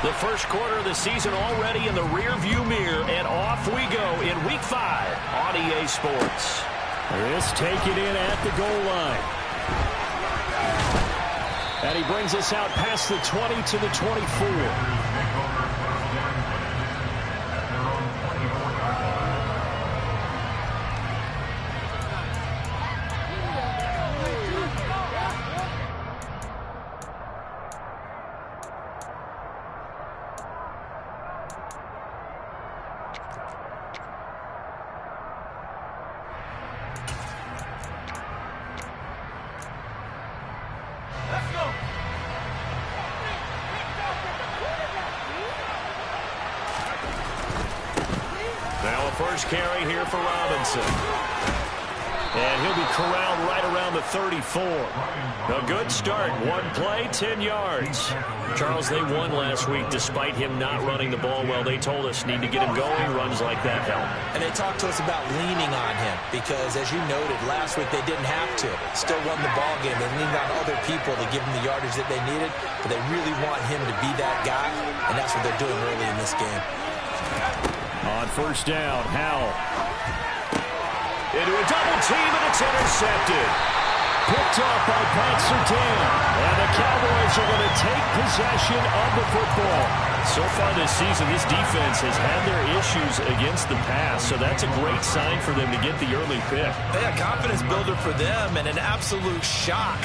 The first quarter of the season already in the rearview mirror, and off we go in Week 5 on EA Sports. This taken in at the goal line. And he brings us out past the 20 to the 24. Now a first carry here for Robinson. And he'll be corralled right around the 34. A good start. One play, 10 yards. Charles, they won last week despite him not running the ball well. They told us need to get him going. Runs like that help. And they talked to us about leaning on him because, as you noted, last week they didn't have to. Still won the ball game. They leaned on other people to give them the yardage that they needed, but they really want him to be that guy, and that's what they're doing early in this game. On first down, Howell. Into a double team, and it's intercepted. Picked off by Pat Surtain. And the Cowboys are going to take possession of the football. So far this season, this defense has had their issues against the pass, so that's a great sign for them to get the early pick. Yeah, confidence builder for them and an absolute shock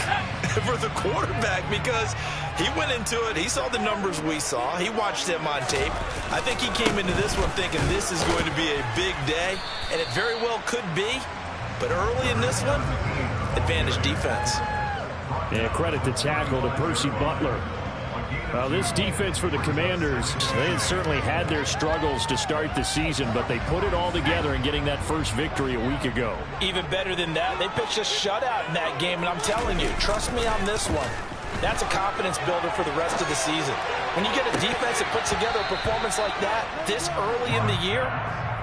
for the quarterback because he went into it. He saw the numbers we saw. He watched them on tape. I think he came into this one thinking this is going to be a big day, and it very well could be. But early in this one, advantage defense. Yeah, credit the tackle to Percy Butler. Well, this defense for the Commanders, they had certainly had their struggles to start the season, but they put it all together in getting that first victory a week ago. Even better than that, they pitched a shutout in that game, and I'm telling you, trust me on this one. That's a confidence builder for the rest of the season. When you get a defense that puts together a performance like that this early in the year,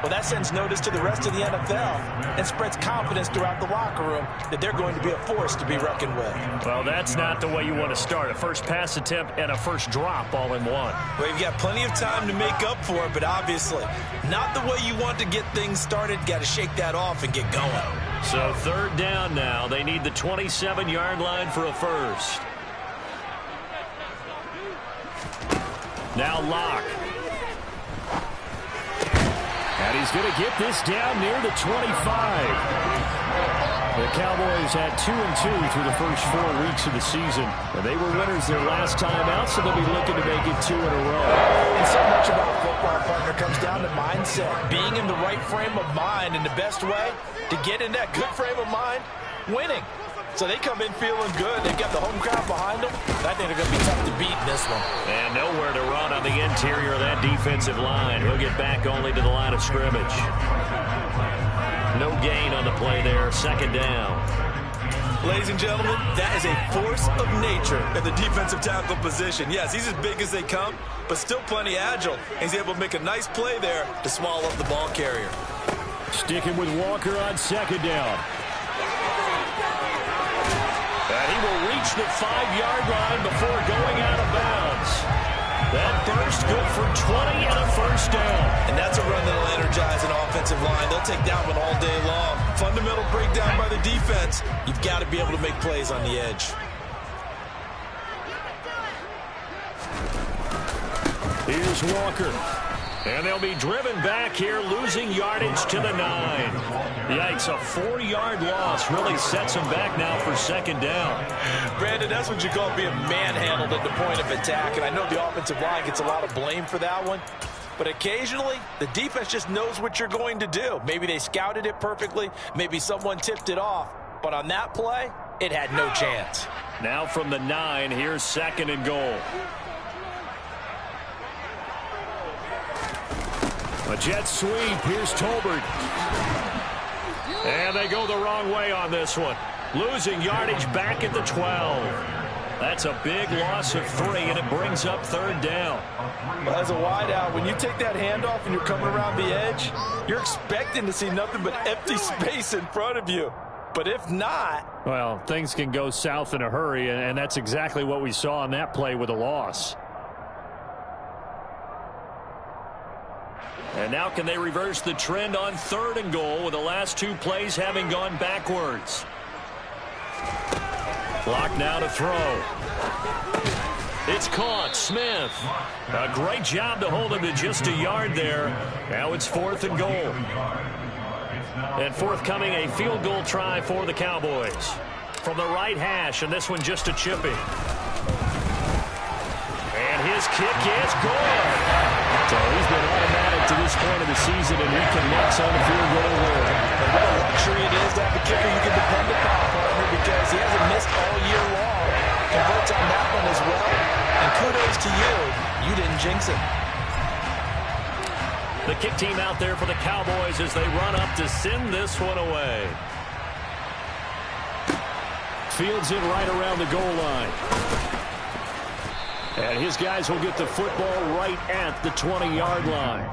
well, that sends notice to the rest of the NFL and spreads confidence throughout the locker room that they're going to be a force to be reckoned with. Well, that's not the way you want to start. A first pass attempt and a first drop all in one. Well, you've got plenty of time to make up for it, but obviously not the way you want to get things started. Got to shake that off and get going. So third down now. They need the 27-yard line for a first. Now Locke. And he's going to get this down near the 25. The Cowboys had 2-2 through the first 4 weeks of the season. And they were winners their last time out, so they'll be looking to make it 2 in a row. And so much about football, partner, comes down to mindset. Being in the right frame of mind, and the best way to get in that good frame of mind, winning. So they come in feeling good. They've got the home crowd behind them. I think they're going to be tough to beat in this one. And nowhere to run on the interior of that defensive line. He'll get back only to the line of scrimmage. No gain on the play there. Second down. Ladies and gentlemen, that is a force of nature at the defensive tackle position. Yes, he's as big as they come, but still plenty agile. He's able to make a nice play there to swallow up the ball carrier. Sticking with Walker on second down. And he will reach the 5-yard line before going out of bounds. That burst good for 20 and a first down. And that's a run that'll energize an offensive line. They'll take that one all day long. Fundamental breakdown by the defense. You've got to be able to make plays on the edge. Here's Walker. And they'll be driven back here, losing yardage to the 9. Yikes, a 4-yard loss really sets them back now for second down. Brandon, that's what you call being manhandled at the point of attack. And I know the offensive line gets a lot of blame for that one. But occasionally, the defense just knows what you're going to do. Maybe they scouted it perfectly. Maybe someone tipped it off. But on that play, it had no chance. Now from the 9, here's second and goal. A jet sweep. Here's Tolbert. And they go the wrong way on this one. Losing yardage back at the 12. That's a big loss of 3, and it brings up third down. Well, as a wideout, when you take that handoff and you're coming around the edge, you're expecting to see nothing but empty space in front of you. But if not... well, things can go south in a hurry, and that's exactly what we saw on that play with a loss. And now can they reverse the trend on 3rd and goal with the last 2 plays having gone backwards? Clock now to throw. It's caught. Smith. A great job to hold him to just a yard there. Now it's 4th and goal. And forthcoming, a field goal try for the Cowboys. From the right hash, and this one just a chipping. And his kick is good. So he's been automatic to this point of the season, and he connects on the field goal there. And what a luxury it is to have a kicker you can depend upon, partner, because he hasn't missed all year long. Converts on that one as well. And kudos to you. You didn't jinx it. The kick team out there for the Cowboys as they run up to send this one away. Fields it right around the goal line. And his guys will get the football right at the 20-yard line.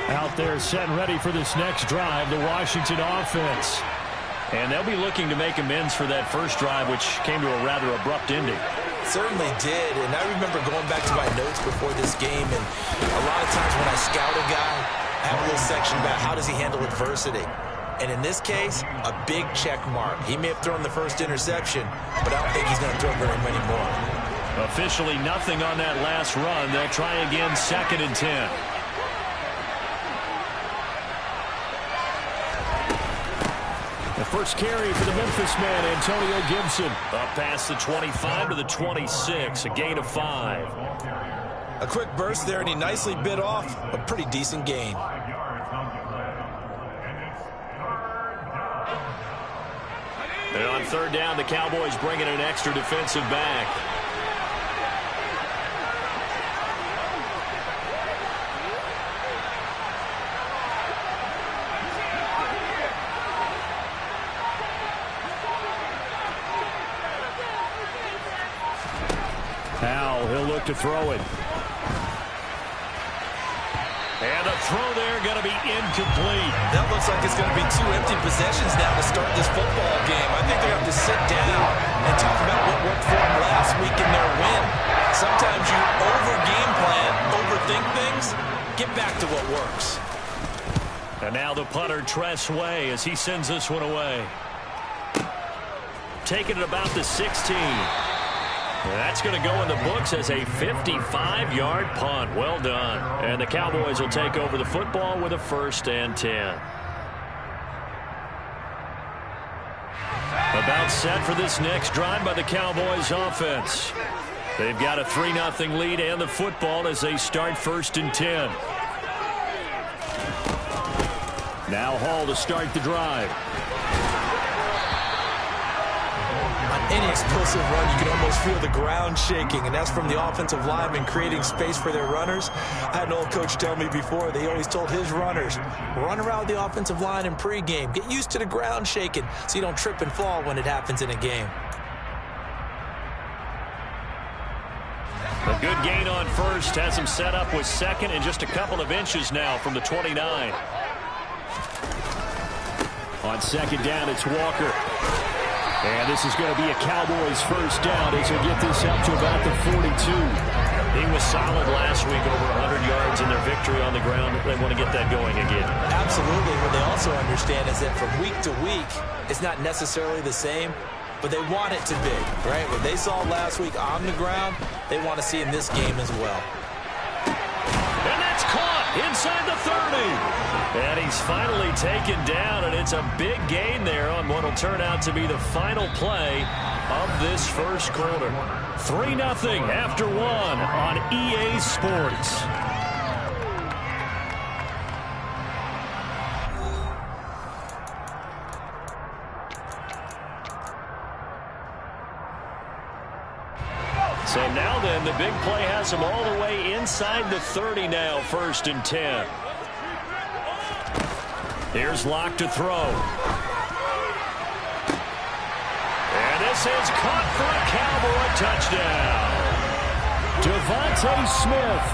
Out there set and ready for this next drive, the Washington offense. And they'll be looking to make amends for that first drive, which came to a rather abrupt ending. Certainly did, and I remember going back to my notes before this game, and a lot of times when I scout a guy, I have a little section about how does he handle adversity. And in this case, a big check mark. He may have thrown the first interception, but I don't think he's going to throw very many more. Officially nothing on that last run. They'll try again, 2nd and 10. The first carry for the Memphis man, Antonio Gibson. Up past the 25 to the 26, a gain of 5. A quick burst there, and he nicely bit off a pretty decent gain. And on 3rd down, the Cowboys bring in an extra defensive back. Powell, he'll look to throw it. And the throw there going to be incomplete. That looks like it's going to be 2 empty possessions now to start this football game. I think they're going to have to sit down and talk about what worked for them last week in their win. Sometimes you over-game plan, overthink things, get back to what works. And now the punter, Tress Way, as he sends this one away. Taking it about the 16. That's going to go in the books as a 55-yard punt. Well done. And the Cowboys will take over the football with a 1st and 10. About set for this next drive by the Cowboys offense. They've got a 3-0 lead and the football as they start 1st and 10. Now Hall to start the drive. Any explosive run, you can almost feel the ground shaking, and that's from the offensive linemen creating space for their runners. I had an old coach tell me before, they always told his runners, run around the offensive line in pregame. Get used to the ground shaking so you don't trip and fall when it happens in a game. A good gain on 1st, has him set up with 2nd and just a couple of inches now from the 29. On 2nd down, it's Walker. And this is going to be a Cowboys 1st down as they get this up to about the 42. He was solid last week, over 100 yards in their victory on the ground. They want to get that going again. Absolutely. What they also understand is that from week to week, it's not necessarily the same, but they want it to be, right? What they saw last week on the ground, they want to see in this game as well. And that's caught inside the 30. And he's finally taken down, and it's a big gain there on what will turn out to be the final play of this first quarter. 3-0 after 1 on EA Sports. So now then, the big play has him all the way inside the 30 now, 1st and 10. Here's Locke to throw. And this is caught for a Cowboy touchdown. Devontae Smith.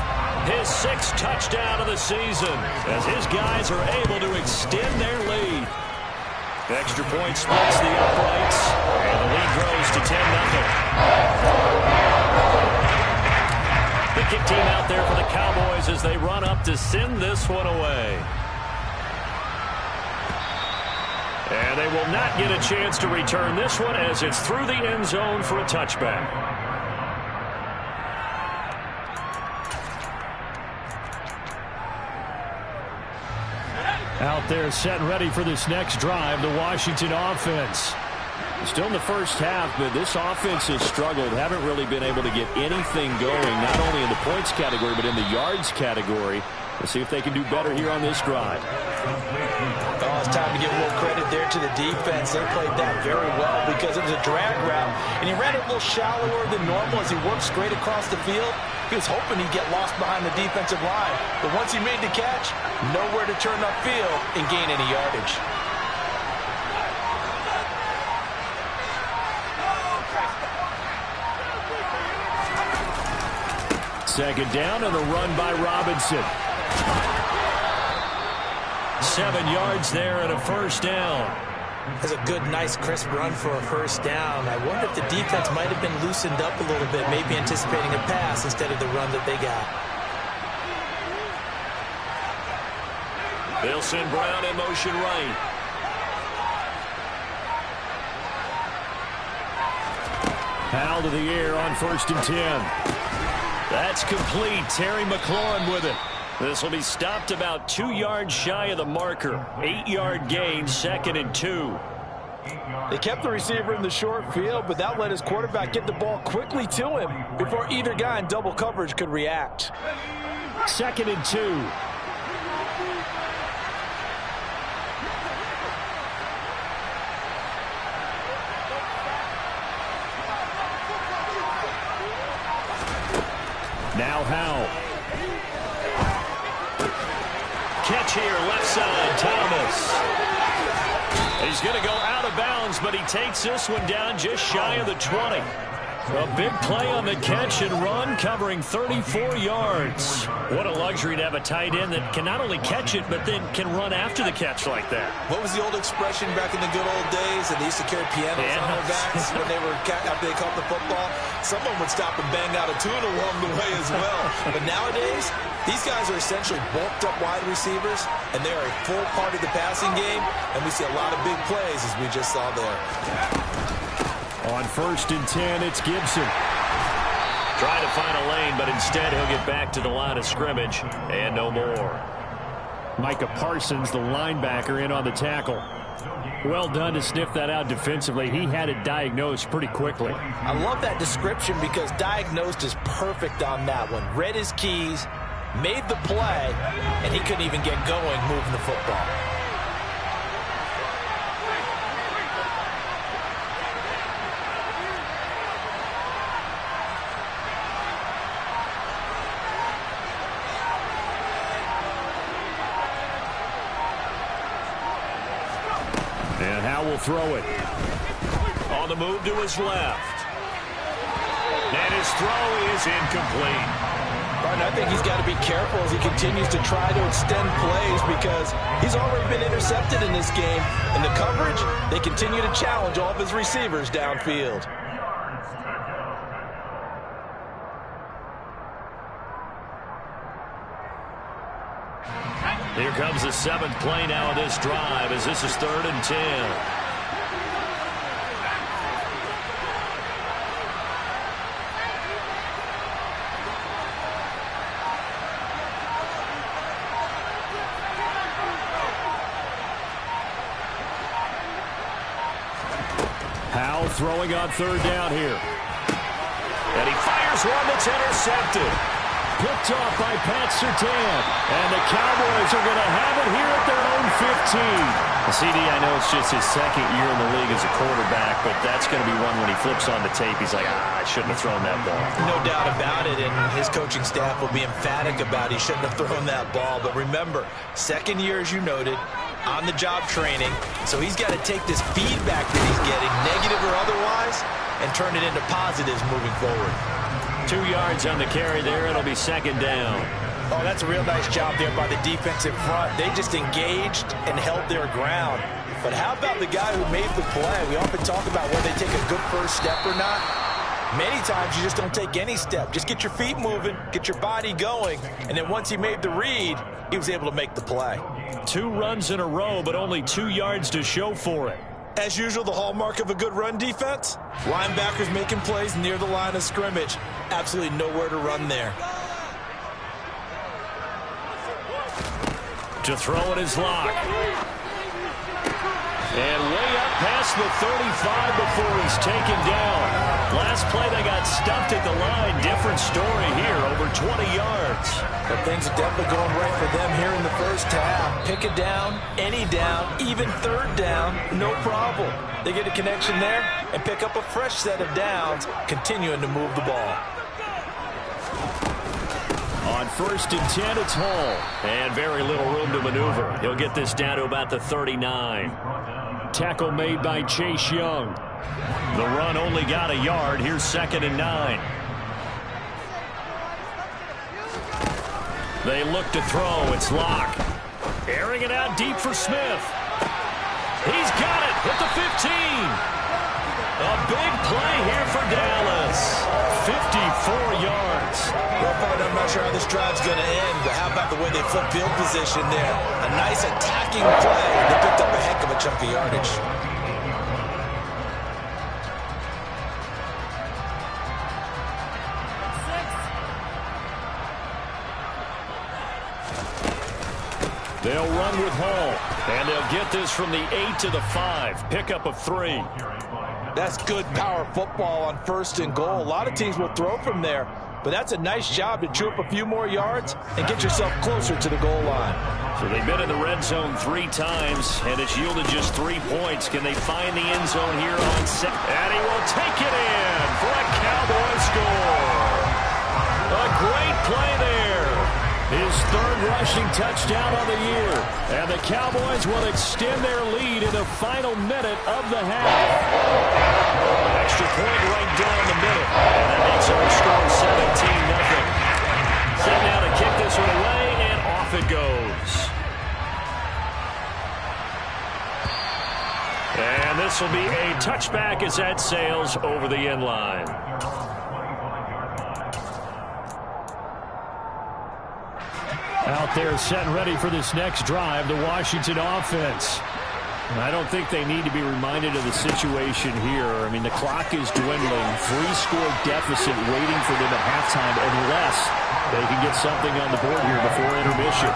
His 6th touchdown of the season as his guys are able to extend their lead. Extra point splits the uprights, and the lead grows to 10-0. The kick team out there for the Cowboys as they run up to send this one away. And they will not get a chance to return this one as it's through the end zone for a touchback. Out there set and ready for this next drive, the Washington offense. Still in the first half, but this offense has struggled. Haven't really been able to get anything going, not only in the points category, but in the yards category. We'll see if they can do better here on this drive. Oh, it's time to give a little credit there to the defense. They played that very well because it was a drag route, and he ran it a little shallower than normal as he worked straight across the field. He was hoping he'd get lost behind the defensive line, but once he made the catch, nowhere to turn upfield and gain any yardage. Second down and a run by Robinson. 7 yards there and a first down. That's a good, nice, crisp run for a first down. I wonder if the defense might have been loosened up a little bit, maybe anticipating a pass instead of the run that they got. They'll send Brown in motion right. Powell to the air on 1st and 10. That's complete. Terry McLaurin with it. This will be stopped about 2 yards shy of the marker. 8-yard gain, 2nd and 2. They kept the receiver in the short field, but that let his quarterback get the ball quickly to him before either guy in double coverage could react. 2nd and 2. Now Howell. Catch here, left side, Thomas. He's going to go out of bounds, but he takes this one down just shy of the 20. A big play on the catch and run, covering 34 yards. What a luxury to have a tight end that can not only catch it, but then can run after the catch like that. What was the old expression back in the good old days? And they used to carry pianos on their backs when they were after they caught the football. Someone would stop and bang out a tune along the way as well. But nowadays, these guys are essentially bulked up wide receivers, and they are a full part of the passing game. And we see a lot of big plays, as we just saw there. On 1st and 10, it's Gibson. Trying to find a lane, but instead he'll get back to the line of scrimmage, and no more. Micah Parsons, the linebacker, in on the tackle. Well done to sniff that out defensively. He had it diagnosed pretty quickly. I love that description because diagnosed is perfect on that one. Read his keys, made the play, and he couldn't even get going moving the football. And Howell will throw it. On the move to his left. And his throw is incomplete. I think he's got to be careful as he continues to try to extend plays because he's already been intercepted in this game. In the coverage, they continue to challenge all of his receivers downfield. Here comes the 7th play now of this drive as this is 3rd and 10. Howell throwing on 3rd down here. And he fires one that's intercepted. Picked off by Pat Surtain. And the Cowboys are going to have it here at their own 15. CD, I know it's just his 2nd year in the league as a quarterback, but that's going to be one when he flips on the tape. He's like, I shouldn't have thrown that ball. No doubt about it, and his coaching staff will be emphatic about he shouldn't have thrown that ball. But remember, 2nd year, as you noted, on-the-job training, so he's got to take this feedback that he's getting, negative or otherwise, and turn it into positives moving forward. 2 yards on the carry there. It'll be second down. Oh, that's a real nice job there by the defensive front. They just engaged and held their ground. But how about the guy who made the play? We often talk about whether they take a good first step or not. Many times you just don't take any step. Just get your feet moving, get your body going, and then once he made the read, he was able to make the play. 2 runs in a row, but only 2 yards to show for it. As usual, the hallmark of a good run defense, linebackers making plays near the line of scrimmage. Absolutely nowhere to run there. To throw it is Locke. And way up past the 35 before he's taken down. Last play they got stuffed at the line. Different story here, over 20 yards. But things are definitely going right for them here in the first half. Pick a down, any down, even third down, no problem. They get a connection there and pick up a fresh set of downs, continuing to move the ball. On 1st and 10, it's Hall. And very little room to maneuver. He'll get this down to about the 39. Tackle made by Chase Young. The run only got a yard. Here's 2nd and 9. They look to throw. It's Locke. Airing it out deep for Smith. He's got it at the 15. A big play here for Dallas. 54 yards. Well, partner, I'm not sure how this drive's going to end, but how about the way they flip field position there? A nice attacking play. They picked up a heck of a chunk of yardage. They'll run with Hall, and they'll get this from the 8 to the 5. Pickup of 3. That's good power football on 1st and goal. A lot of teams will throw from there, but that's a nice job to chew up a few more yards and get yourself closer to the goal line. So they've been in the red zone 3 times, and it's yielded just 3 points. Can they find the end zone here on set? And he will take it in for a Cowboy score. A great play there. His 3rd rushing touchdown of the year. And the Cowboys will extend their lead in the final minute of the half. Extra point right down the middle. And that makes our score 17-0. Set now to kick this one away, and off it goes. And this will be a touchback as that sails over the end line. Out there set and ready for this next drive, the Washington offense. I don't think they need to be reminded of the situation here. I mean, the clock is dwindling. 3-score deficit waiting for them at halftime unless they can get something on the board here before intermission.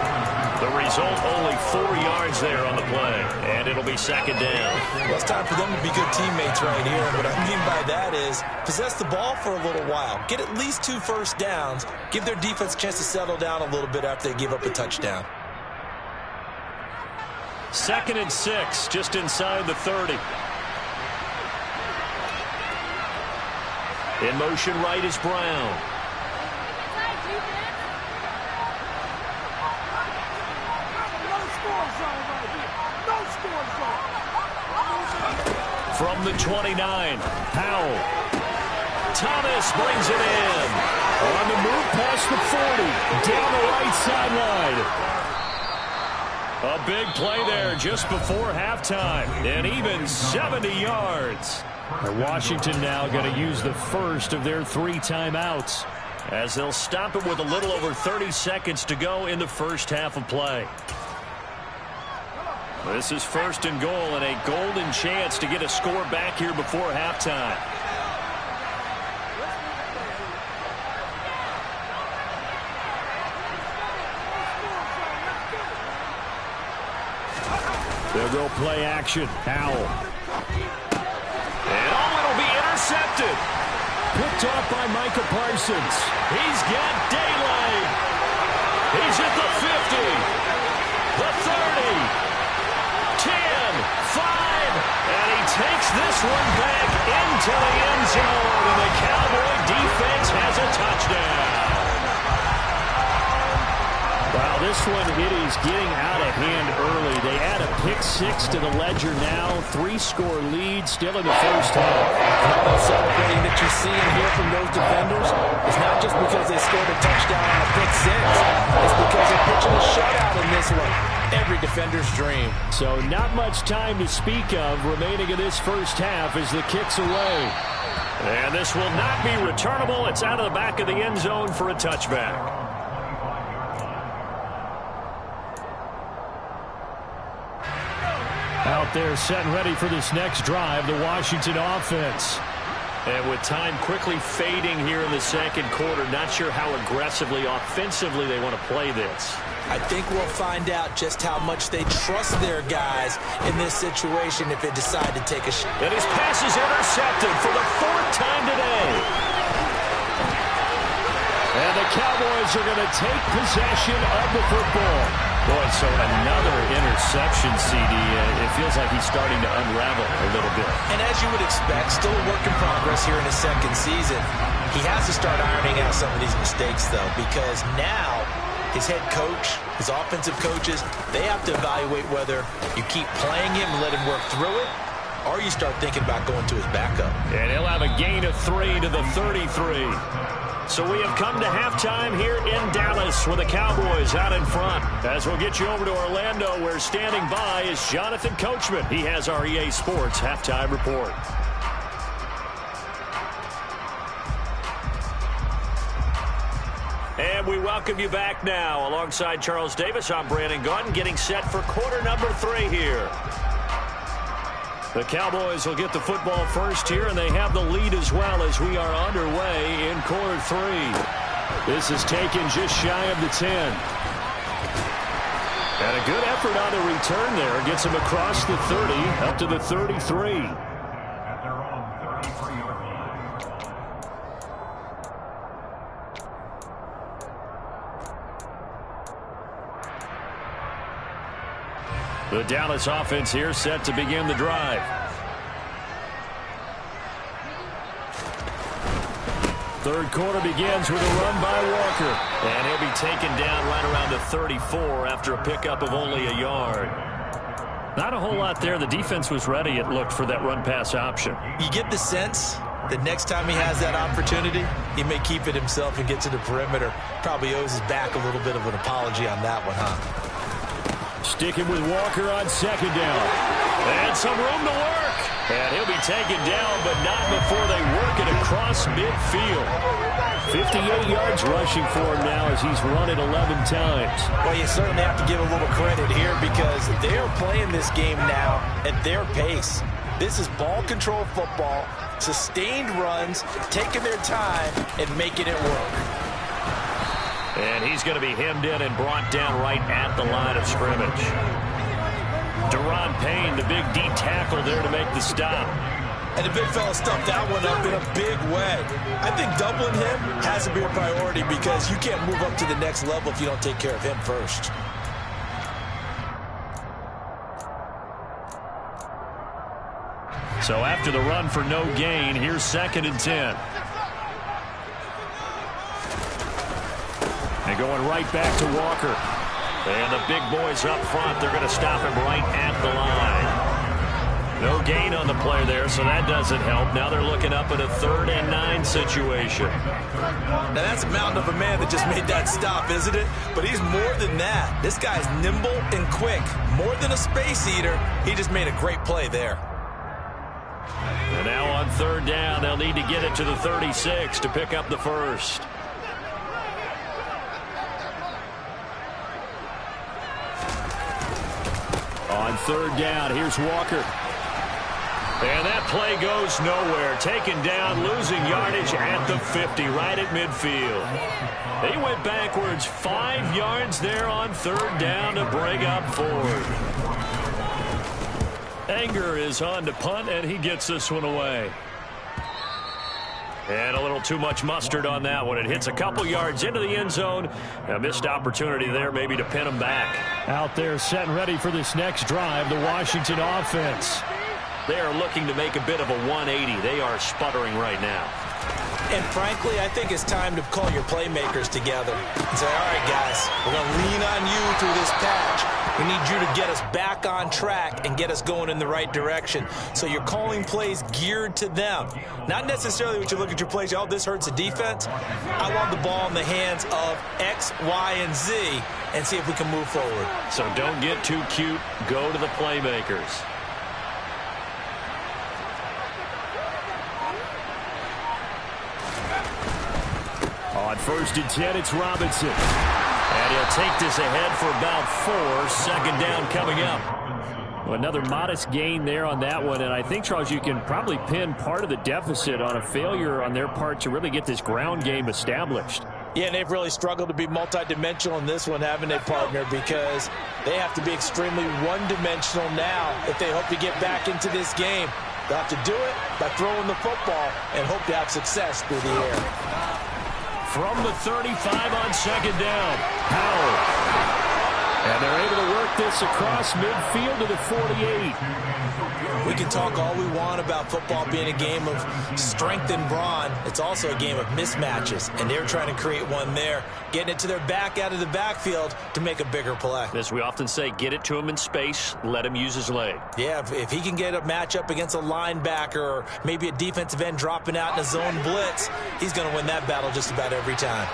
The result, only 4 yards there on the play, and it'll be 2nd down. Well, it's time for them to be good teammates right here. What I mean by that is possess the ball for a little while. Get at least 2 first downs. Give their defense a chance to settle down a little bit after they give up a touchdown. 2nd and 6, just inside the 30. In motion right is Brown. From the 29, Powell. Thomas brings it in. On the move past the 40, down the right sideline. A big play there just before halftime, and even 70 yards. And Washington now going to use the first of their 3 timeouts, as they'll stop it with a little over 30 seconds to go in the first half of play. This is 1st and goal, and a golden chance to get a score back here before halftime. They'll go play action. Powell. And it'll be intercepted. Picked off by Micah Parsons. He's got daylight. He's at the 50. The 30. 10. 5. And he takes this one back into the end zone. And the Cowboy defense has a touchdown. Wow, Well, this one, it is getting out of hand early. They add a pick six to the ledger now. 3-score lead still in the first half. The celebrating that you see and hear from those defenders is not just because they scored a touchdown on a pick six. It's because they're pitching a shutout in this one. Every defender's dream. So not much time to speak of remaining in this first half as the kick's away. And this will not be returnable. It's out of the back of the end zone for a touchback. Out there set and ready for this next drive, the Washington offense. And with time quickly fading here in the second quarter, not sure how aggressively, offensively they want to play this. I think we'll find out just how much they trust their guys in this situation if they decide to take a shot. And his pass is intercepted for the 4th time today. And the Cowboys are going to take possession of the football. Boy, so another interception, CD. It feels like he's starting to unravel a little bit. And as you would expect, still a work in progress here in his second season. He has to start ironing out some of these mistakes, though, because now his head coach, his offensive coaches, they have to evaluate whether you keep playing him and let him work through it, or you start thinking about going to his backup. And he'll have a gain of 3 to the 33. So we have come to halftime here in Dallas with the Cowboys out in front. As we'll get you over to Orlando, where standing by is Jonathan Coachman. He has our EA Sports halftime report. And we welcome you back now. Alongside Charles Davis, I'm Brandon Gaudin, getting set for quarter number 3 here. The Cowboys will get the football first here, and they have the lead as well as we are underway in quarter 3. This is taken just shy of the 10. And a good effort on the return there. Gets him across the 30 up to the 33. The Dallas offense here set to begin the drive. Third quarter begins with a run by Walker. And he'll be taken down right around the 34 after a pickup of only a yard. Not a whole lot there. The defense was ready, it looked, for that run-pass option. You get the sense that next time he has that opportunity, he may keep it himself and get to the perimeter. Probably owes his back a little bit of an apology on that one, huh? Sticking with Walker on second down. And some room to work. And he'll be taken down, but not before they work it across midfield. 58 yards rushing for him now as he's run it 11 times. Well, you certainly have to give a little credit here because they are playing this game now at their pace. This is ball control football, sustained runs, taking their time and making it work. And he's going to be hemmed in and brought down right at the line of scrimmage. Deron Payne, the big D tackle there to make the stop. And the big fella stuffed that one up in a big way. I think doubling him has to be a priority because you can't move up to the next level if you don't take care of him first. So after the run for no gain, here's 2nd and 10. And going right back to Walker. And the big boys up front, they're going to stop him right at the line. No gain on the play there, so that doesn't help. Now they're looking up at a 3rd and 9 situation. Now that's a mountain of a man that just made that stop, isn't it? But he's more than that. This guy's nimble and quick. More than a space eater, he just made a great play there. And now on 3rd down, they'll need to get it to the 36 to pick up the first. On 3rd down, here's Walker. And that play goes nowhere. Taken down, losing yardage at the 50, right at midfield. They went backwards 5 yards there on 3rd down to bring up 4th. Anger is on to punt, and he gets this one away. And a little too much mustard on that one. It hits a couple yards into the end zone. A missed opportunity there maybe to pin him back. Out there set and ready for this next drive, the Washington offense. They are looking to make a bit of a 180. They are sputtering right now. And frankly, I think it's time to call your playmakers together and say, all right, guys, we're going to lean on you through this patch. We need you to get us back on track and get us going in the right direction. So you're calling plays geared to them. Not necessarily what you look at your plays, oh, this hurts the defense. I want the ball in the hands of X, Y, and Z and see if we can move forward. So don't get too cute. Go to the playmakers. On 1st and 10, it's Robinson. And he'll take this ahead for about 4. Second down coming up. Well, another modest gain there on that one. And I think, Charles, you can probably pin part of the deficit on a failure on their part to really get this ground game established. Yeah, and they've really struggled to be multidimensional in this one, haven't they, partner? Because they have to be extremely one-dimensional now if they hope to get back into this game. They'll have to do it by throwing the football and hope to have success through the air. From the 35 on second down, Howell. And they're able to work this across midfield to the 48. We can talk all we want about football being a game of strength and brawn. It's also a game of mismatches, and they're trying to create one there, getting it to their back out of the backfield to make a bigger play. As we often say, get it to him in space, let him use his leg. Yeah, if he can get a matchup against a linebacker or maybe a defensive end dropping out in a zone blitz, he's going to win that battle just about every time.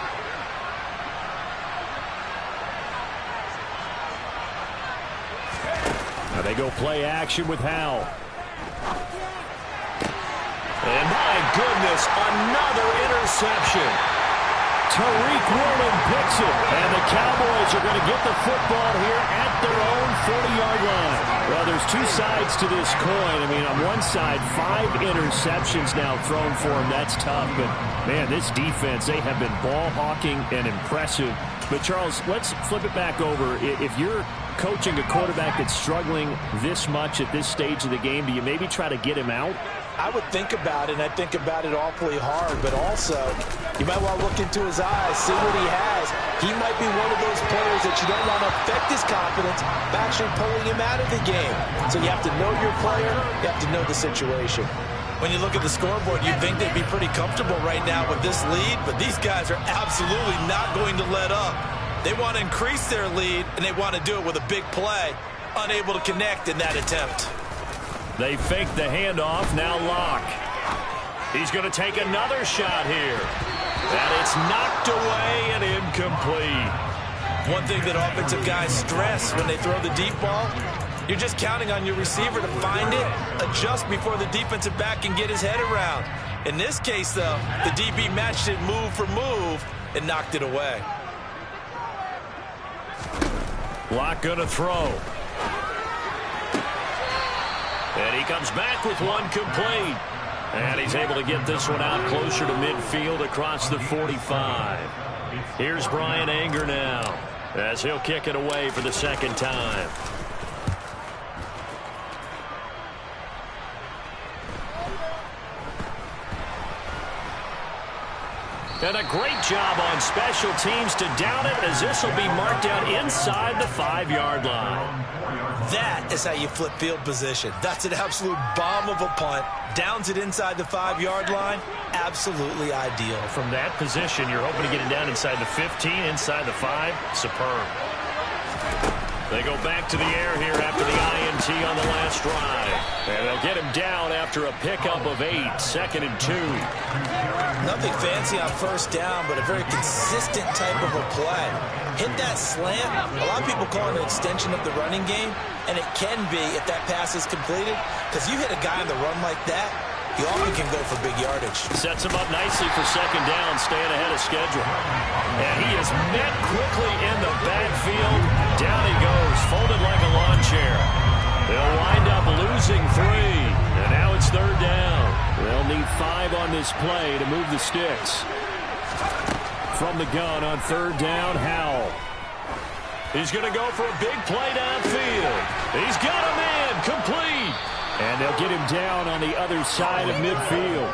Now they go play action with Howell. And my goodness, another interception. Tariq Woolen picks it. And the Cowboys are going to get the football here at their own 40-yard line. Well, there's two sides to this coin. I mean, on one side, 5 interceptions now thrown for him. That's tough. But, man, this defense, they have been ball hawking and impressive. But, Charles, let's flip it back over. If you're coaching a quarterback that's struggling this much at this stage of the game, do you maybe try to get him out? I would think about it, and I think about it awfully hard, but also you might want to look into his eyes, see what he has. He might be one of those players that you don't want to affect his confidence by actually pulling him out of the game. So you have to know your player, you have to know the situation. When you look at the scoreboard, you'd think they'd be pretty comfortable right now with this lead, but these guys are absolutely not going to let up. They want to increase their lead, and they want to do it with a big play, unable to connect in that attempt. They fake the handoff, now Locke. He's going to take another shot here. And it's knocked away and incomplete. One thing that offensive guys stress when they throw the deep ball, you're just counting on your receiver to find it, adjust before the defensive back can get his head around. In this case, though, the DB matched it move for move and knocked it away. Locke going to throw. And he comes back with one complete. And he's able to get this one out closer to midfield across the 45. Here's Bryan Anger now as he'll kick it away for the second time. And a great job on special teams to down it, as this will be marked out inside the 5-yard line. That is how you flip field position. That's an absolute bomb of a punt. Downs it inside the 5-yard line. Absolutely ideal. From that position, you're hoping to get it down inside the 15, inside the 5. Superb. They go back to the air here after the INT on the last drive. And they'll get him down after a pickup of 8, 2nd and 2. Nothing fancy on first down, but a very consistent type of a play. Hit that slant. A lot of people call it an extension of the running game, and it can be if that pass is completed, because you hit a guy on the run like that, he often can go for big yardage. Sets him up nicely for second down, staying ahead of schedule. And he is met quickly in the backfield. Down he goes, folded like a lawn chair. They'll wind up losing 3, and now it's third down. They'll need 5 on this play to move the sticks. From the gun on third down, Howell. He's going to go for a big play downfield. He's got him in, complete. And they'll get him down on the other side of midfield.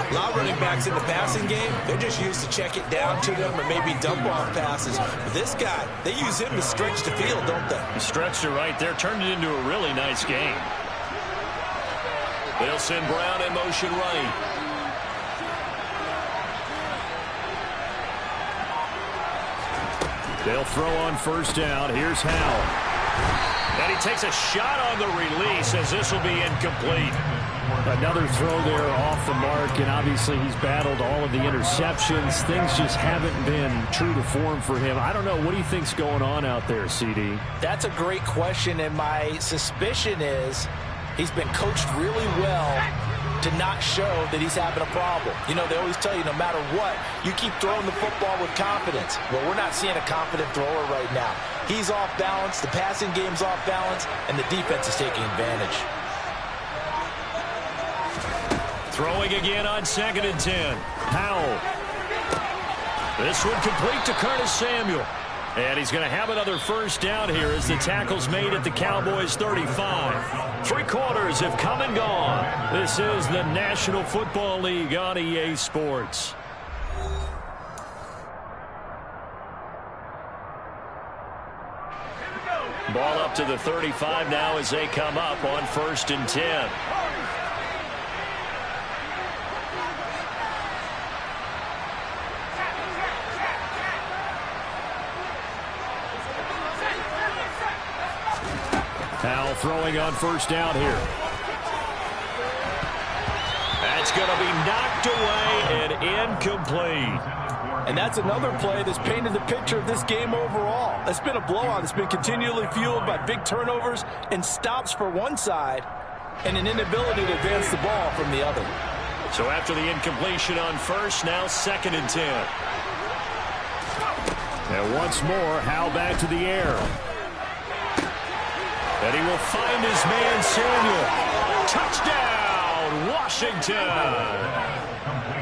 A lot of running backs in the passing game, they're just used to check it down to them or maybe dump off passes. But this guy, they use him to stretch the field, don't they? He stretched it right there, turned it into a really nice game. They'll send Brown in motion right. They'll throw on first down. Here's Howell. And he takes a shot on the release as this will be incomplete. Another throw there off the mark, and obviously he's battled all of the interceptions. Things just haven't been true to form for him. I don't know. What do you think's going on out there, CD? That's a great question, and my suspicion is he's been coached really well to not show that he's having a problem. You know, they always tell you no matter what, you keep throwing the football with confidence. Well, we're not seeing a confident thrower right now. He's off balance, the passing game's off balance, and the defense is taking advantage. Throwing again on 2nd and 10. Howell. This one complete to Curtis Samuel. And he's going to have another first down here as the tackle's made at the Cowboys 35. 3 quarters have come and gone. This is the National Football League on EA Sports. Ball up to the 35 now as they come up on 1st and 10. Howell throwing on first down here. That's going to be knocked away and incomplete. And that's another play that's painted the picture of this game overall. It's been a blowout. It's been continually fueled by big turnovers and stops for one side and an inability to advance the ball from the other. So after the incompletion on first, now 2nd and 10. And once more, Howell back to the air. And he will find his man, Samuel. Touchdown, Washington.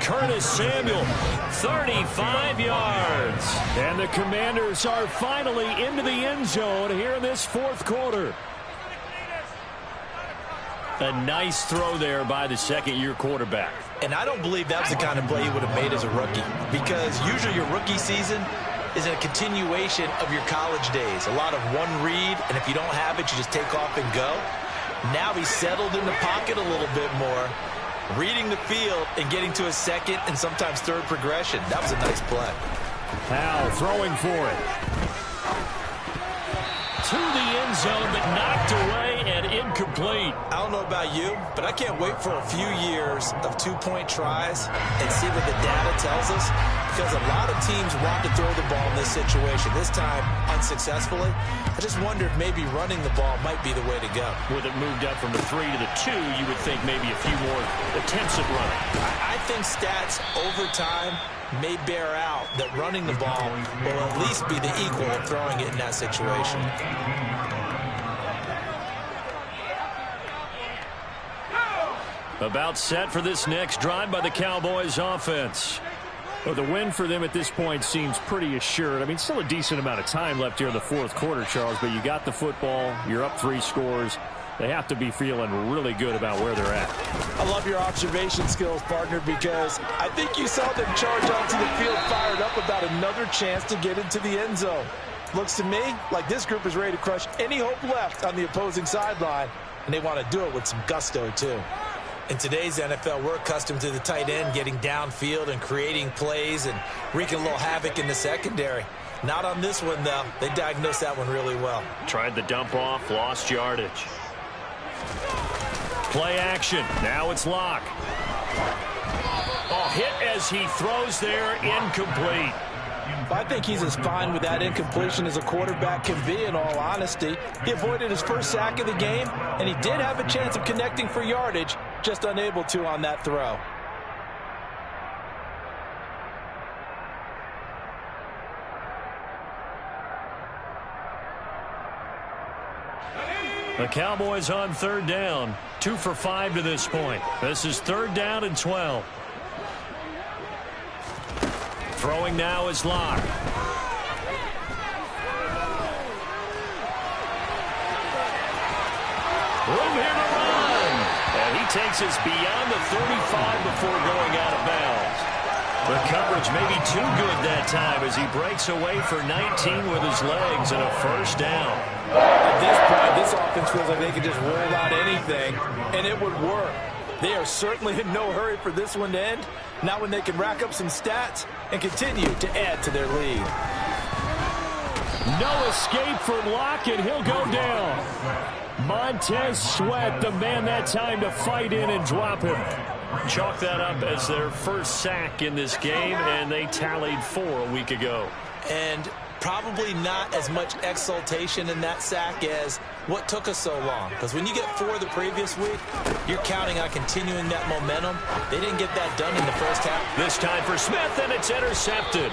Curtis Samuel, 35 yards. And the Commanders are finally into the end zone here in this 4th quarter. A nice throw there by the second-year quarterback. And I don't believe that was the kind of play he would have made as a rookie, because usually your rookie season is a continuation of your college days. A lot of one read, and if you don't have it, you just take off and go. Now he's settled in the pocket a little bit more, reading the field and getting to a second and sometimes third progression. That was a nice play. Howell throwing for it. To the end zone, but knocked away and incomplete. I don't know about you, but I can't wait for a few years of 2-point tries and see what the data tells us, because a lot of teams want to throw the ball in this situation, this time unsuccessfully. I just wonder if maybe running the ball might be the way to go. With it moved up from the 3 to the 2, you would think maybe a few more attempts at running. I think stats over time may bear out that running the ball will at least be the equal of throwing it in that situation. About set for this next drive by the Cowboys offense. Well, the win for them at this point seems pretty assured. I mean, still a decent amount of time left here in the 4th quarter, Charles, but you got the football, you're up 3 scores. They have to be feeling really good about where they're at. I love your observation skills, partner, because I think you saw them charge onto the field fired up about another chance to get into the end zone. Looks to me like this group is ready to crush any hope left on the opposing sideline, and they want to do it with some gusto, too. In today's NFL, we're accustomed to the tight end getting downfield and creating plays and wreaking a little havoc in the secondary. Not on this one, though. They diagnosed that one really well. Tried the dump off, lost yardage. Play action. Now it's Locke. Oh, hit as he throws there, incomplete. I think he's as fine with that incompletion as a quarterback can be, in all honesty. He avoided his first sack of the game, and he did have a chance of connecting for yardage, just unable to on that throw. The Cowboys on 3rd down. 2 for 5 to this point. This is 3rd down and 12. Throwing now is Locke. Room here to run. And he takes us beyond the 35 before going out of bounds. The coverage may be too good that time as he breaks away for 19 with his legs and a first down. At this point, this offense feels like they could just roll out anything, and it would work. They are certainly in no hurry for this one to end. Not when they can rack up some stats and continue to add to their lead. No escape for Locke, and he'll go down. Montez Sweat, the man that time to fight in and drop him. Chalk that up as their first sack in this game, and they tallied 4 a week ago. And probably not as much exultation in that sack as what took us so long. Because when you get 4 the previous week, you're counting on continuing that momentum. They didn't get that done in the first half. This time for Smith, and it's intercepted.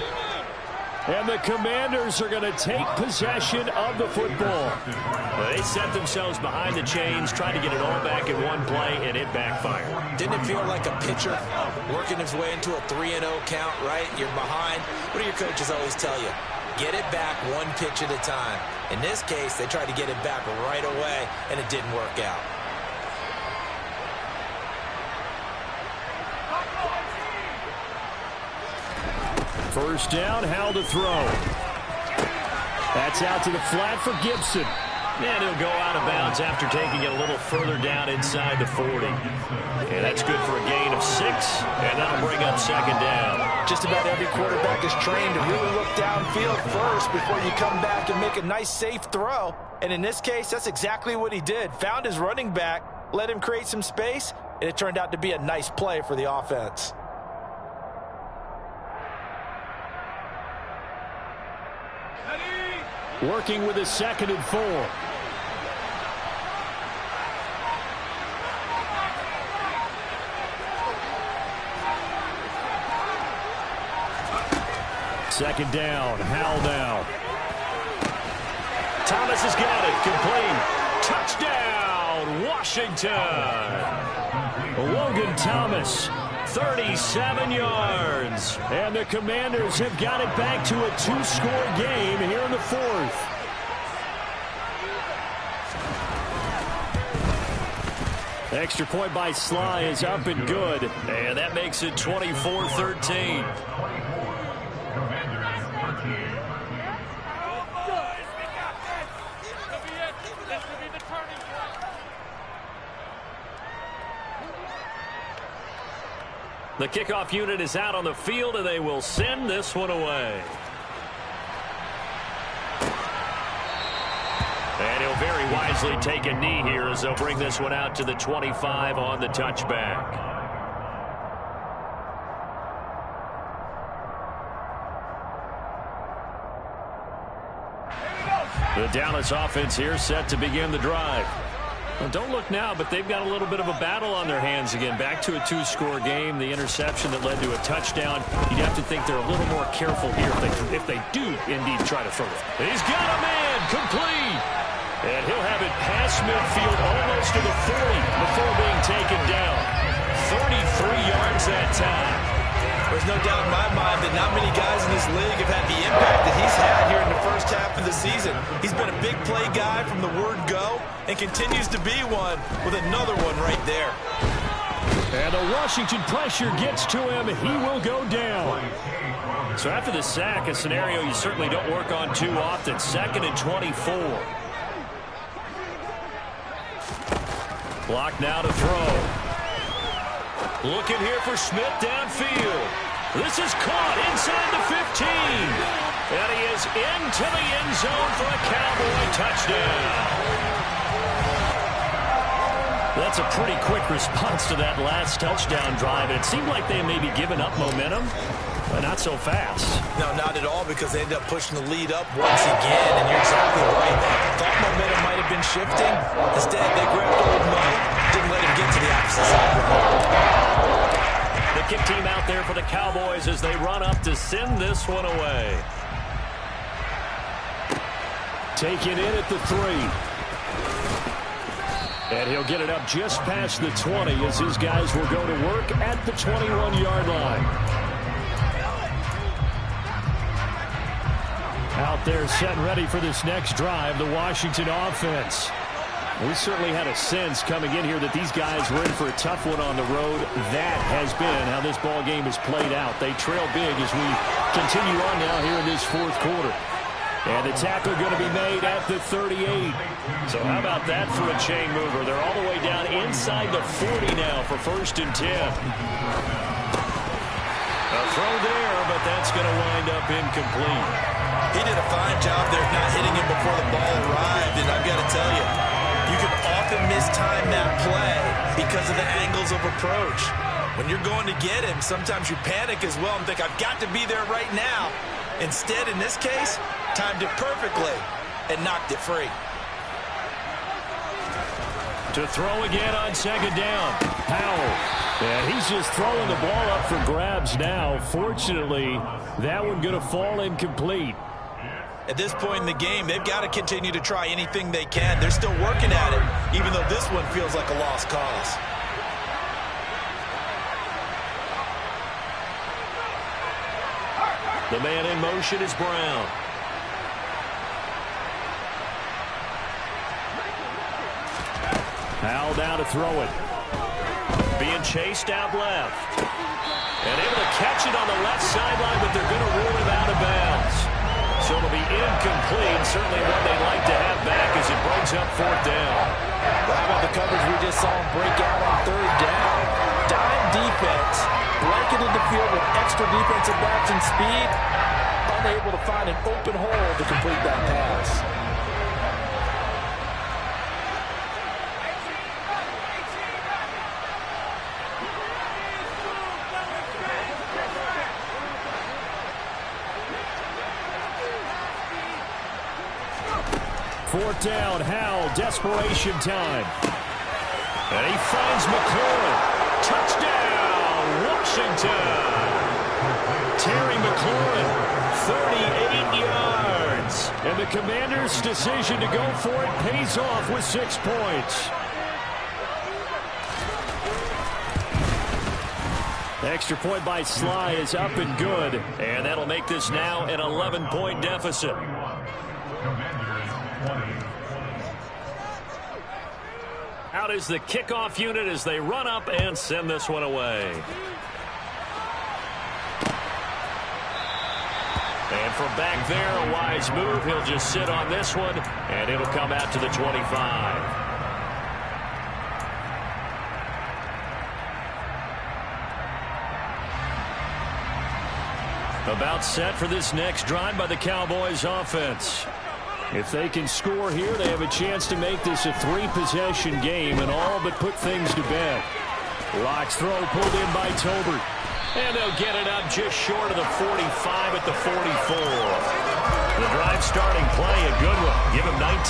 And the Commanders are going to take possession of the football. Well, they set themselves behind the chains, tried to get it all back in one play, and it backfired. Didn't it feel like a pitcher working his way into a 3-0 count, right? You're behind. What do your coaches always tell you? Get it back one pitch at a time. In this case, they tried to get it back right away, and it didn't work out. First down, Howell to throw. That's out to the flat for Gibson. And he'll go out of bounds after taking it a little further down inside the 40. And that's good for a gain of 6, and that'll bring up second down. Just about every quarterback is trained to really look downfield first before you come back and make a nice, safe throw. And in this case, that's exactly what he did. Found his running back, let him create some space, and it turned out to be a nice play for the offense. Working with a 2nd and 4. Second down, Howell now. Thomas has got it, complete. Touchdown, Washington. Logan Thomas, 37 yards. and the Commanders have got it back to a 2-score game here in the 4th. Extra point by Sly is up and good. And that makes it 24-13. The kickoff unit is out on the field, and they will send this one away. And he'll very wisely take a knee here as they'll bring this one out to the 25 on the touchback. The Dallas offense here set to begin the drive. Well, don't look now, but they've got a little bit of a battle on their hands again. Back to a 2-score game. The interception that led to a touchdown. You'd have to think they're a little more careful here if they do indeed try to throw it. He's got a man, complete. And he'll have it past midfield almost to the 40 before being taken down. 33 yards that time. There's no doubt in my mind that not many guys in this league have had the impact that he's had here in the first half of the season. He's been a big play guy from the word go and continues to be one with another one right there. And the Washington pressure gets to him. He will go down. So after the sack, a scenario you certainly don't work on too often. 2nd and 24. Block now to throw. Looking here for Smith downfield. This is caught inside the 15. And he is into the end zone for a Cowboy touchdown. That's a pretty quick response to that last touchdown drive. And it seemed like they may be giving up momentum, but not so fast. No, not at all, because they ended up pushing the lead up once again. And you're exactly right. Thought momentum might have been shifting. Instead, they grabbed old Mo. Didn't let him get to the opposite side. The kick team out there for the Cowboys as they run up to send this one away. Taken in at the 3. And he'll get it up just past the 20 as his guys will go to work at the 21-yard line. Out there set and ready for this next drive, the Washington offense. We certainly had a sense coming in here that these guys were in for a tough one on the road. That has been how this ball game has played out. They trail big as we continue on now here in this 4th quarter. And the tackle going to be made at the 38. So how about that for a chain mover? They're all the way down inside the 40 now for 1st and 10. A throw there, but that's going to wind up incomplete. He did a fine job there of not hitting him before the ball arrived, and I've got to tell you, you can often mistime that play because of the angles of approach. When you're going to get him, sometimes you panic as well and think, I've got to be there right now. Instead, in this case, timed it perfectly and knocked it free. To throw again on second down. Howell. And he's just throwing the ball up for grabs now. Fortunately, that one going to fall incomplete. At this point in the game, they've got to continue to try anything they can. They're still working at it, even though this one feels like a lost cause. The man in motion is Brown. Howell down to throw it. Being chased out left. And able to catch it on the left sideline, but they're going to rule him out of bounds. So it'll be incomplete. Certainly one they'd like to have back as it brings up fourth down. Well, how about the coverage we just saw him break out on third down? Dime defense, blanketed the field with extra defensive backs and speed, unable to find an open hole to complete that pass. Fourth down, Howell, desperation time. And he finds McLaurin. Touchdown, Washington. Terry McLaurin, 38 yards. And the Commanders' decision to go for it pays off with 6 points. The extra point by Sly is up and good. And that'll make this now an 11-point deficit. Out is the kickoff unit as they run up and send this one away. And from back there, a wise move. He'll just sit on this one, and it'll come out to the 25. About set for this next drive by the Cowboys offense. If they can score here, they have a chance to make this a 3-possession game and all but put things to bed. Locke's throw pulled in by Tolbert. And they'll get it up just short of the 45 at the 44. The drive starting play, a good one. Give him 19.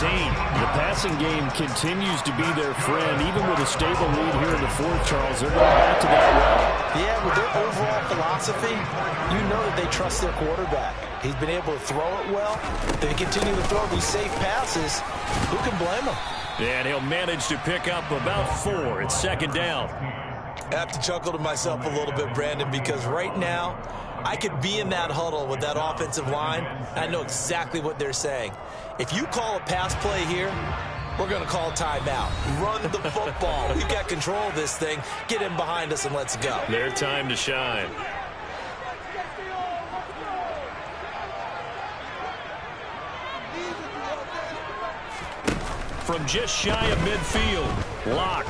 The passing game continues to be their friend. Even with a stable lead here in the fourth, Charles, they're going back to that well. Yeah, with their overall philosophy, you know that they trust their quarterback. He's been able to throw it well. They continue to throw these safe passes. Who can blame him? And he'll manage to pick up about 4. It's second down. I have to chuckle to myself a little bit, Brandon, because right now I could be in that huddle with that offensive line. I know exactly what they're saying. If you call a pass play here, we're going to call timeout. Run the football. We've got control of this thing. Get in behind us and let's go. Their time to shine. From just shy of midfield, Locke.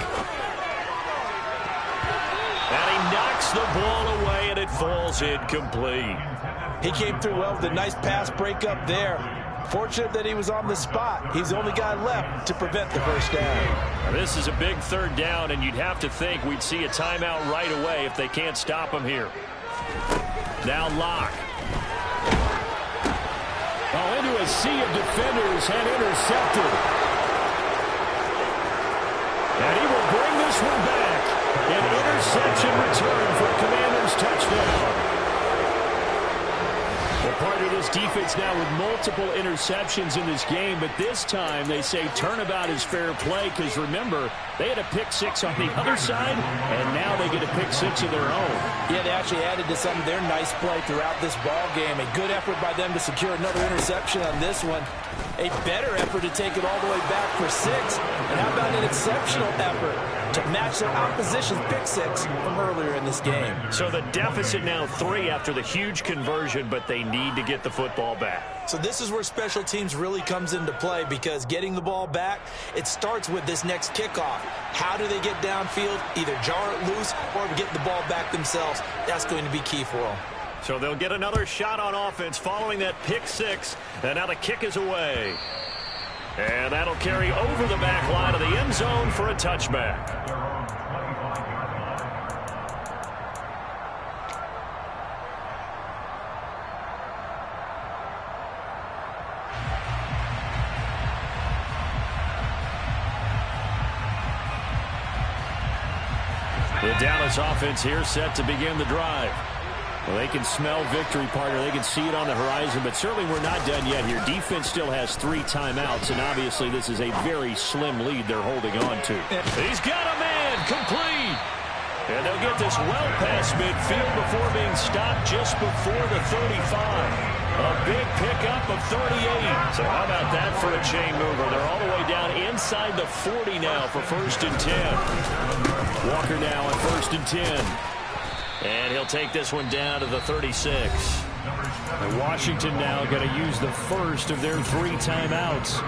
And he knocks the ball away, and it falls incomplete. He came through well with a nice pass breakup there. Fortunate that he was on the spot. He's the only guy left to prevent the first down. Now, this is a big third down, and you'd have to think we'd see a timeout right away if they can't stop him here. Now Locke. Oh, into a sea of defenders and intercepted. And he will bring this one back. An interception return for a Commanders touchdown. Well, part of this defense now with multiple interceptions in this game, but this time they say turnabout is fair play because, remember, they had a pick 6 on the other side, and now they get a pick 6 of their own. Yeah, they actually added to some of their nice play throughout this ball game. A good effort by them to secure another interception on this one. A better effort to take it all the way back for 6. And how about an exceptional effort to match their opposition's pick 6 from earlier in this game. So the deficit now 3 after the huge conversion, but they need to get the football back. So this is where special teams really comes into play, because getting the ball back, it starts with this next kickoff. How do they get downfield? Either jar it loose or get the ball back themselves. That's going to be key for them. So they'll get another shot on offense following that pick six. And now the kick is away. And that'll carry over the back line of the end zone for a touchback. The Dallas offense here set to begin the drive. Well, they can smell victory, partner. They can see it on the horizon, but certainly we're not done yet here. Defense still has 3 timeouts, and obviously this is a very slim lead they're holding on to. He's got a man complete. And they'll get this well past midfield before being stopped just before the 35. A big pickup of 38. So how about that for a chain mover? They're all the way down inside the 40 now for 1st and 10. Walker now on 1st and 10. And he'll take this one down to the 36. And Washington now going to use the first of their 3 timeouts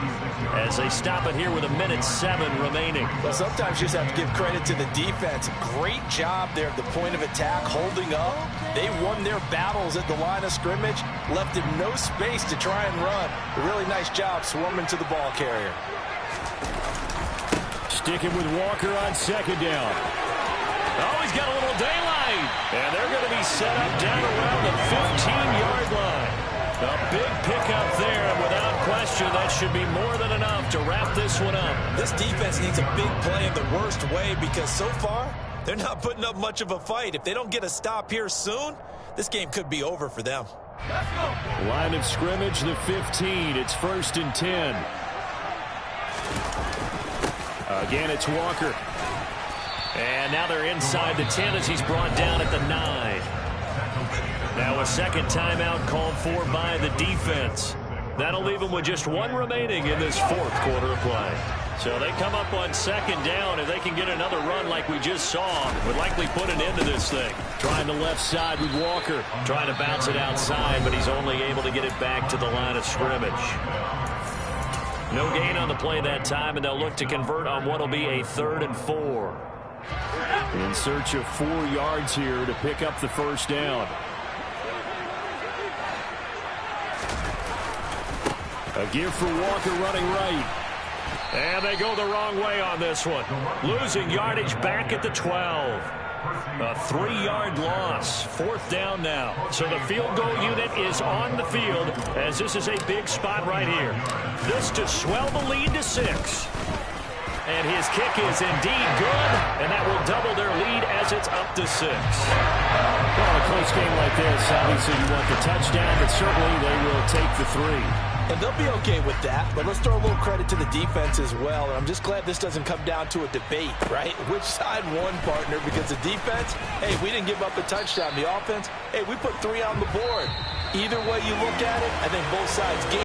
as they stop it here with 1:07 remaining. Well, sometimes you just have to give credit to the defense. Great job there at the point of attack, holding up. They won their battles at the line of scrimmage, left him no space to try and run. A really nice job swarming to the ball carrier. Sticking with Walker on 2nd down. Oh, he's got a little daylight. And they're going to be set up down around the 15-yard line. A big pickup there, and without question, that should be more than enough to wrap this one up. This defense needs a big play in the worst way because so far, they're not putting up much of a fight. If they don't get a stop here soon, this game could be over for them. Line of scrimmage, the 15. It's 1st and 10. Again, it's Walker. And now they're inside the 10 as he's brought down at the 9. Now a second timeout called for by the defense. That'll leave them with just 1 remaining in this 4th quarter of play. So they come up on 2nd down. If they can get another run like we just saw, would likely put an end to this thing. Trying the left side with Walker. Trying to bounce it outside, but he's only able to get it back to the line of scrimmage. No gain on the play that time, and they'll look to convert on what will be a 3rd and 4. In search of 4 yards here to pick up the 1st down. A give for Walker running right. And they go the wrong way on this one. Losing yardage back at the 12. A 3-yard loss. 4th down now. So the field goal unit is on the field as this is a big spot right here. This to swell the lead to 6. And his kick is indeed good, and that will double their lead as it's up to 6. Well, a close game like this, obviously you want the touchdown, but certainly they will take the 3. And they'll be okay with that, but let's throw a little credit to the defense as well. And I'm just glad this doesn't come down to a debate, right? Which side won, partner? Because the defense, hey, we didn't give up a touchdown. The offense, hey, we put 3 on the board. Either way you look at it, I think both sides gained.